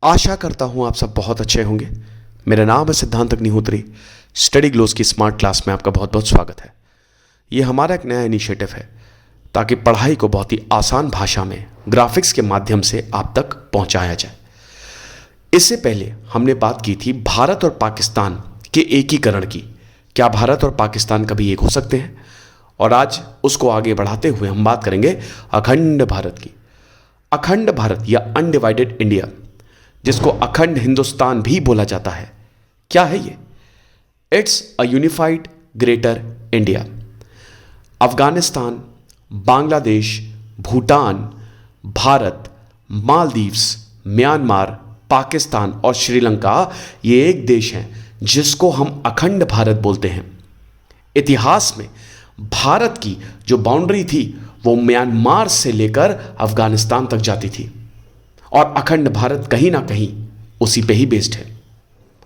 आशा करता हूं आप सब बहुत अच्छे होंगे। मेरा नाम है सिद्धांत अग्निहोत्री। स्टडी ग्लोस की स्मार्ट क्लास में आपका बहुत बहुत स्वागत है। ये हमारा एक नया इनिशिएटिव है ताकि पढ़ाई को बहुत ही आसान भाषा में ग्राफिक्स के माध्यम से आप तक पहुंचाया जाए। इससे पहले हमने बात की थी भारत और पाकिस्तान के एकीकरण की। क्या भारत और पाकिस्तान कभी एक हो सकते हैं? और आज उसको आगे बढ़ाते हुए हम बात करेंगे अखंड भारत की। अखंड भारत या अनडिवाइडेड इंडिया, जिसको अखंड हिंदुस्तान भी बोला जाता है, क्या है ये? It's a unified greater India. Afghanistan, Bangladesh, Bhutan, Bharat, Maldives, Myanmar, Pakistan और श्रीलंका ये एक देश हैं जिसको हम अखंड भारत बोलते हैं। इतिहास में भारत की जो बाउंड्री थी वो म्यांमार से लेकर अफगानिस्तान तक जाती थी और अखंड भारत कहीं ना कहीं उसी पे ही बेस्ड है।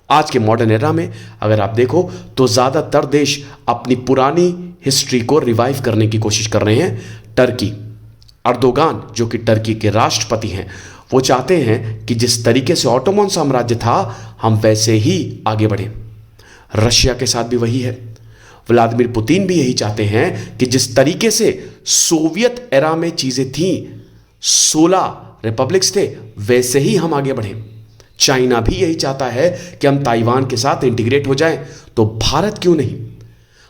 आज के मॉडर्न एरा में अगर आप देखो तो ज़्यादातर देश अपनी पुरानी हिस्ट्री को रिवाइव करने की कोशिश कर रहे हैं। टर्की, अर्दोगान जो कि टर्की के राष्ट्रपति हैं, वो चाहते हैं कि जिस तरीके से ऑटोमन साम्राज्य था हम वैसे ही आगे बढ़ें। रशिया के साथ भी वही है। व्लादिमीर पुतिन भी यही चाहते हैं कि जिस तरीके से सोवियत एरा में चीज़ें थीं, 16 रिपब्लिक्स थे, वैसे ही हम आगे बढ़ें। चाइना भी यही चाहता है कि हम ताइवान के साथ इंटीग्रेट हो जाएं, तो भारत क्यों नहीं?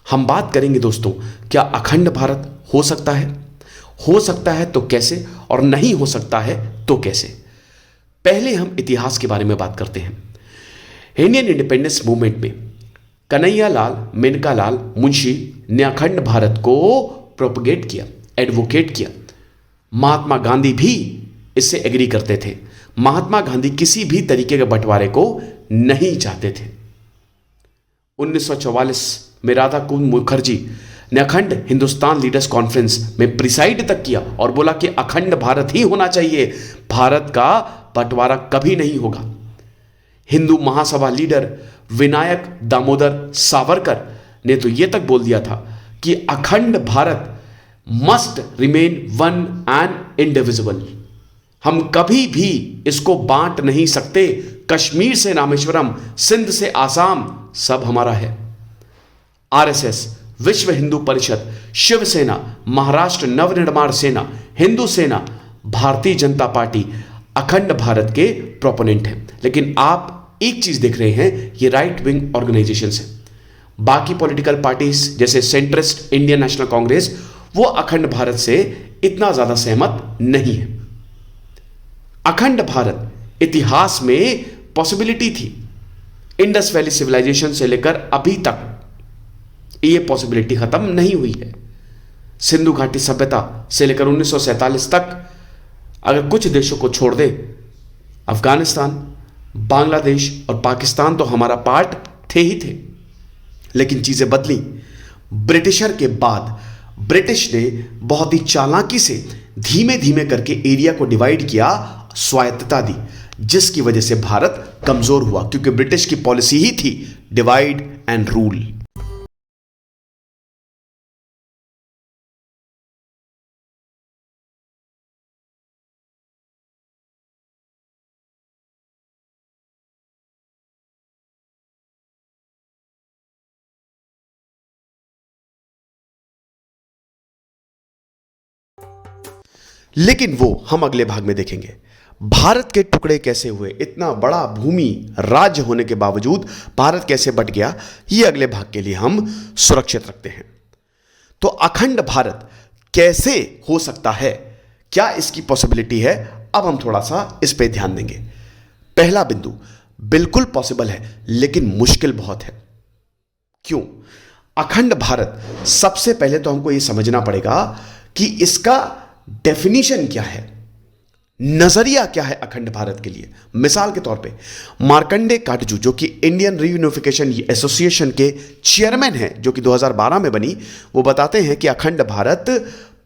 हम बात करेंगे दोस्तों, क्या अखंड भारत हो सकता है? हो सकता है तो कैसे, और नहीं हो सकता है तो कैसे? पहले हम इतिहास के बारे में बात करते हैं। इंडियन इंडिपेंडेंस मूवमेंट में कन्हैयालाल मेनकालाल मुंशी ने अखंड भारत को प्रोपगेट किया, एडवोकेट किया। महात्मा गांधी भी इससे एग्री करते थे। महात्मा गांधी किसी भी तरीके के बंटवारे को नहीं चाहते थे। 1944 में राधा कुंड मुखर्जी ने अखंड हिंदुस्तान लीडर्स कॉन्फ्रेंस में प्रिसाइड तक किया और बोला कि अखंड भारत ही होना चाहिए, भारत का बंटवारा कभी नहीं होगा। हिंदू महासभा लीडर विनायक दामोदर सावरकर ने तो यह तक बोल दिया था कि अखंड Bharat must remain one and indivisible. हम कभी भी इसको बांट नहीं सकते। कश्मीर से रामेश्वरम, सिंध से आसाम, सब हमारा है। आरएसएस, विश्व हिंदू परिषद, शिवसेना, महाराष्ट्र नवनिर्माण सेना, हिंदू सेना, भारतीय जनता पार्टी अखंड भारत के प्रोपोनेंट हैं। लेकिन आप एक चीज देख रहे हैं, ये राइट विंग ऑर्गेनाइजेशंस हैं। बाकी पॉलिटिकल पार्टीज जैसे सेंट्रिस्ट इंडियन नेशनल कांग्रेस, वो अखंड भारत से इतना ज्यादा सहमत नहीं है। अखंड भारत इतिहास में पॉसिबिलिटी थी। इंडस वैली सिविलाइजेशन से लेकर अभी तक ये पॉसिबिलिटी खत्म नहीं हुई है। सिंधु घाटी सभ्यता से लेकर 1947 तक अगर कुछ देशों को छोड़ दे, अफगानिस्तान, बांग्लादेश और पाकिस्तान तो हमारा पार्ट थे ही थे। लेकिन चीजें बदली। ब्रिटिशर के बाद ब्रिटिश ने बहुत ही चालाकी से धीमे धीमे करके एरिया को डिवाइड किया, स्वायत्तता दी, जिसकी वजह से भारत कमजोर हुआ, क्योंकि ब्रिटिश की पॉलिसी ही थी डिवाइड एंड रूल। लेकिन वो हम अगले भाग में देखेंगे। भारत के टुकड़े कैसे हुए, इतना बड़ा भूमि राज्य होने के बावजूद भारत कैसे बट गया, ये अगले भाग के लिए हम सुरक्षित रखते हैं। तो अखंड भारत कैसे हो सकता है, क्या इसकी पॉसिबिलिटी है? अब हम थोड़ा सा इस पे ध्यान देंगे। पहला बिंदु, बिल्कुल पॉसिबल है लेकिन मुश्किल बहुत है। क्यों? अखंड भारत, सबसे पहले तो हमको यह समझना पड़ेगा कि इसका डेफिनेशन क्या है, नजरिया क्या है अखंड भारत के लिए। मिसाल के तौर पे मार्कंडे काटजू, जो कि इंडियन रीयूनिफिकेशन एसोसिएशन के चेयरमैन हैं, जो कि 2012 में बनी, वो बताते हैं कि अखंड भारत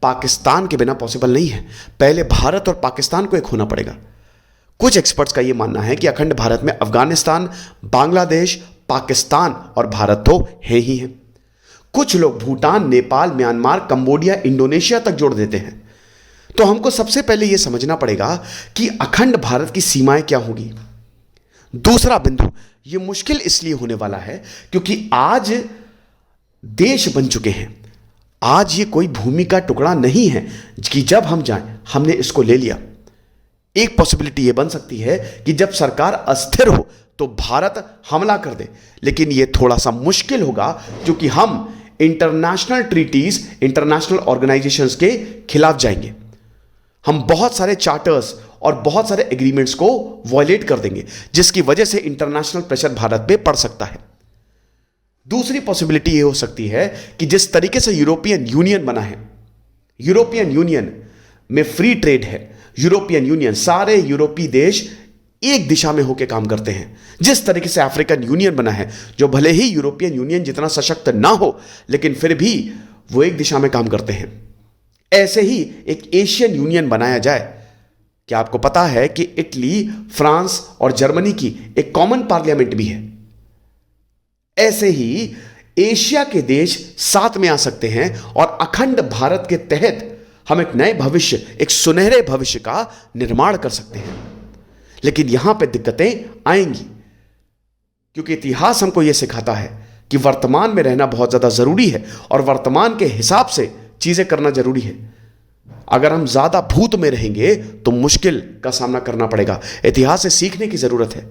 पाकिस्तान के बिना पॉसिबल नहीं है। पहले भारत और पाकिस्तान को एक होना पड़ेगा। कुछ एक्सपर्ट्स का यह मानना है कि अखंड भारत में अफगानिस्तान, बांग्लादेश, पाकिस्तान और भारत तो है ही है। कुछ लोग Bhutan, Nepal, Myanmar, Cambodia, Indonesia तक जोड़ देते हैं। तो हमको सबसे पहले यह समझना पड़ेगा कि अखंड भारत की सीमाएं क्या होगी। दूसरा बिंदु, यह मुश्किल इसलिए होने वाला है क्योंकि आज देश बन चुके हैं। आज ये कोई भूमि का टुकड़ा नहीं है कि जब हम जाएं हमने इसको ले लिया। एक पॉसिबिलिटी यह बन सकती है कि जब सरकार अस्थिर हो तो भारत हमला कर दे, लेकिन यह थोड़ा सा मुश्किल होगा क्योंकि हम इंटरनेशनल ट्रीटीज, इंटरनेशनल ऑर्गेनाइजेशंस के खिलाफ जाएंगे। हम बहुत सारे चार्टर्स और बहुत सारे एग्रीमेंट्स को वॉयलेट कर देंगे, जिसकी वजह से इंटरनेशनल प्रेशर भारत पे पड़ सकता है। दूसरी पॉसिबिलिटी यह हो सकती है कि जिस तरीके से यूरोपियन यूनियन बना है, यूरोपियन यूनियन में फ्री ट्रेड है, यूरोपियन यूनियन सारे यूरोपीय देश एक दिशा में होकर काम करते हैं। जिस तरीके से अफ्रीकन यूनियन बना है, जो भले ही यूरोपियन यूनियन जितना सशक्त ना हो लेकिन फिर भी वो एक दिशा में काम करते हैं, ऐसे ही एक एशियन यूनियन बनाया जाए। क्या आपको पता है कि इटली, फ्रांस और जर्मनी की एक कॉमन पार्लियामेंट भी है? ऐसे ही एशिया के देश साथ में आ सकते हैं और अखंड भारत के तहत हम एक नए भविष्य, एक सुनहरे भविष्य का निर्माण कर सकते हैं। लेकिन यहां पे दिक्कतें आएंगी क्योंकि इतिहास हमको यह सिखाता है कि वर्तमान में रहना बहुत ज्यादा जरूरी है और वर्तमान के हिसाब से चीजें करना जरूरी है। अगर हम ज्यादा भूत में रहेंगे तो मुश्किल का सामना करना पड़ेगा। इतिहास से सीखने की जरूरत है।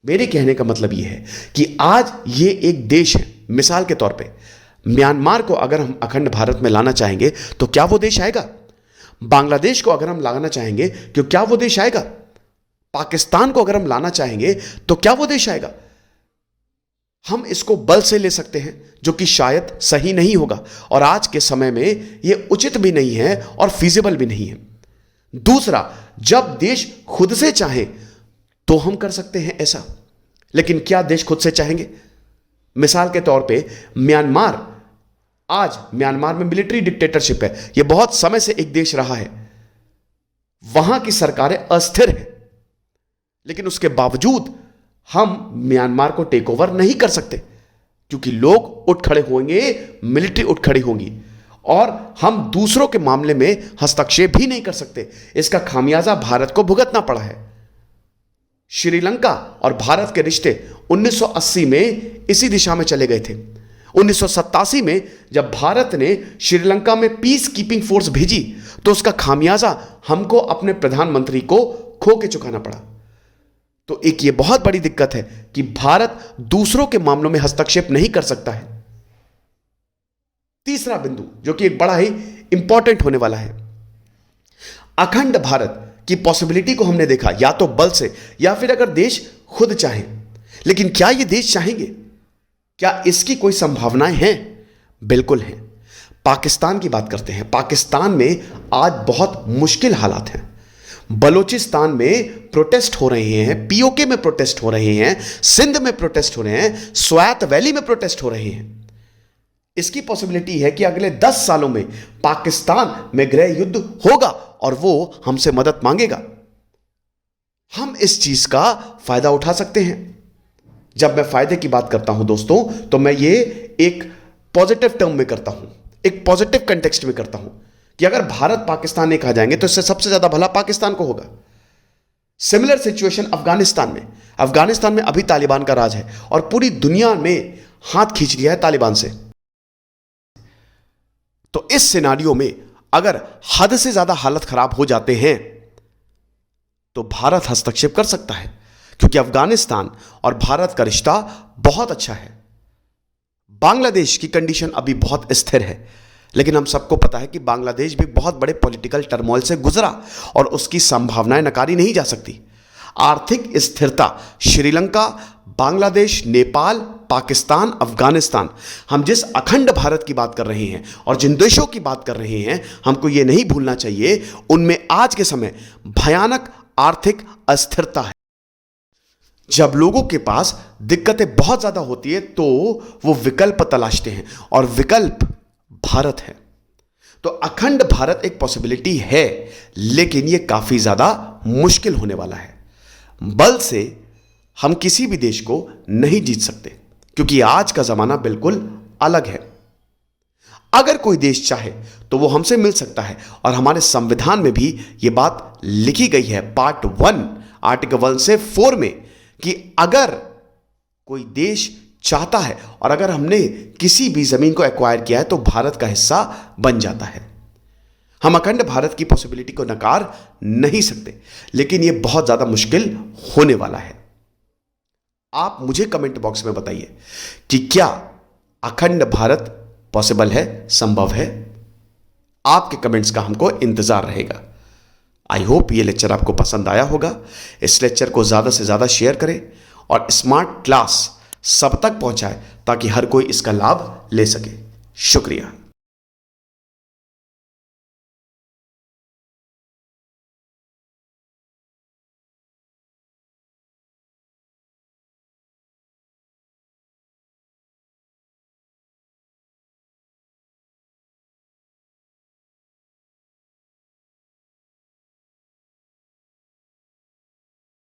मेरे कहने का मतलब यह है कि आज ये एक देश है। मिसाल के तौर पे म्यांमार को अगर हम अखंड भारत में लाना चाहेंगे तो क्या वो देश आएगा? बांग्लादेश को अगर हम लाना चाहेंगे तो क्या वो देश आएगा? पाकिस्तान को अगर हम लाना चाहेंगे तो क्या वो देश आएगा? हम इसको बल से ले सकते हैं, जो कि शायद सही नहीं होगा और आज के समय में यह उचित भी नहीं है और फीजिबल भी नहीं है। दूसरा, जब देश खुद से चाहे तो हम कर सकते हैं ऐसा, लेकिन क्या देश खुद से चाहेंगे? मिसाल के तौर पे म्यांमार, आज म्यांमार में मिलिट्री डिक्टेटरशिप है। यह बहुत समय से एक देश रहा है, वहां की सरकारें अस्थिर हैं, लेकिन उसके बावजूद हम म्यांमार को टेक ओवर नहीं कर सकते क्योंकि लोग उठ खड़े होंगे, मिलिट्री उठ खड़ी होंगी और हम दूसरों के मामले में हस्तक्षेप भी नहीं कर सकते। इसका खामियाजा भारत को भुगतना पड़ा है। श्रीलंका और भारत के रिश्ते 1980 में इसी दिशा में चले गए थे। 1987 में जब भारत ने श्रीलंका में पीस कीपिंग फोर्स भेजी तो उसका खामियाजा हमको अपने प्रधानमंत्री को खो के चुकाना पड़ा। तो एक ये बहुत बड़ी दिक्कत है कि भारत दूसरों के मामलों में हस्तक्षेप नहीं कर सकता है। तीसरा बिंदु, जो कि एक बड़ा ही इंपॉर्टेंट होने वाला है, अखंड भारत की पॉसिबिलिटी को हमने देखा, या तो बल से या फिर अगर देश खुद चाहे। लेकिन क्या ये देश चाहेंगे? क्या इसकी कोई संभावनाएं हैं? बिल्कुल हैं। पाकिस्तान की बात करते हैं। पाकिस्तान में आज बहुत मुश्किल हालात हैं। बलूचिस्तान में प्रोटेस्ट हो रहे हैं, पीओके में प्रोटेस्ट हो रहे हैं, सिंध में प्रोटेस्ट हो रहे हैं, स्वायत्त वैली में प्रोटेस्ट हो रहे हैं। इसकी पॉसिबिलिटी है कि अगले 10 सालों में पाकिस्तान में गृह युद्ध होगा और वो हमसे मदद मांगेगा। हम इस चीज का फायदा उठा सकते हैं। जब मैं फायदे की बात करता हूं दोस्तों, तो मैं ये एक पॉजिटिव टर्म में करता हूं, एक पॉजिटिव कंटेक्स्ट में करता हूं कि अगर भारत पाकिस्तान एक आ जाएंगे तो इससे सबसे ज्यादा भला पाकिस्तान को होगा। सिमिलर सिचुएशन अफगानिस्तान में। अफगानिस्तान में अभी तालिबान का राज है और पूरी दुनिया में हाथ खींच लिया है तालिबान से। तो इस सिनारियो में अगर हद से ज्यादा हालत खराब हो जाते हैं तो भारत हस्तक्षेप कर सकता है, क्योंकि अफगानिस्तान और भारत का रिश्ता बहुत अच्छा है। बांग्लादेश की कंडीशन अभी बहुत स्थिर है, लेकिन हम सबको पता है कि बांग्लादेश भी बहुत बड़े पॉलिटिकल टर्मोइल से गुजरा और उसकी संभावनाएं नकारी नहीं जा सकती। आर्थिक स्थिरता श्रीलंका, बांग्लादेश, नेपाल, पाकिस्तान, अफगानिस्तान, हम जिस अखंड भारत की बात कर रहे हैं और जिन देशों की बात कर रहे हैं, हमको यह नहीं भूलना चाहिए उनमें आज के समय भयानक आर्थिक अस्थिरता है। जब लोगों के पास दिक्कतें बहुत ज्यादा होती है तो वो विकल्प तलाशते हैं और विकल्प भारत है। तो अखंड भारत एक पॉसिबिलिटी है, लेकिन यह काफी ज्यादा मुश्किल होने वाला है। बल से हम किसी भी देश को नहीं जीत सकते, क्योंकि आज का जमाना बिल्कुल अलग है। अगर कोई देश चाहे तो वो हमसे मिल सकता है और हमारे संविधान में भी यह बात लिखी गई है, पार्ट 1 आर्टिकल 1 से 4 में, कि अगर कोई देश चाहता है और अगर हमने किसी भी जमीन को एक्वायर किया है तो भारत का हिस्सा बन जाता है। हम अखंड भारत की पॉसिबिलिटी को नकार नहीं सकते, लेकिन यह बहुत ज्यादा मुश्किल होने वाला है। आप मुझे कमेंट बॉक्स में बताइए कि क्या अखंड भारत पॉसिबल है, संभव है? आपके कमेंट्स का हमको इंतजार रहेगा। आई होप ये लेक्चर आपको पसंद आया होगा। इस लेक्चर को ज्यादा से ज्यादा शेयर करें और स्मार्ट क्लास सब तक पहुंचाएं ताकि हर कोई इसका लाभ ले सके। शुक्रिया।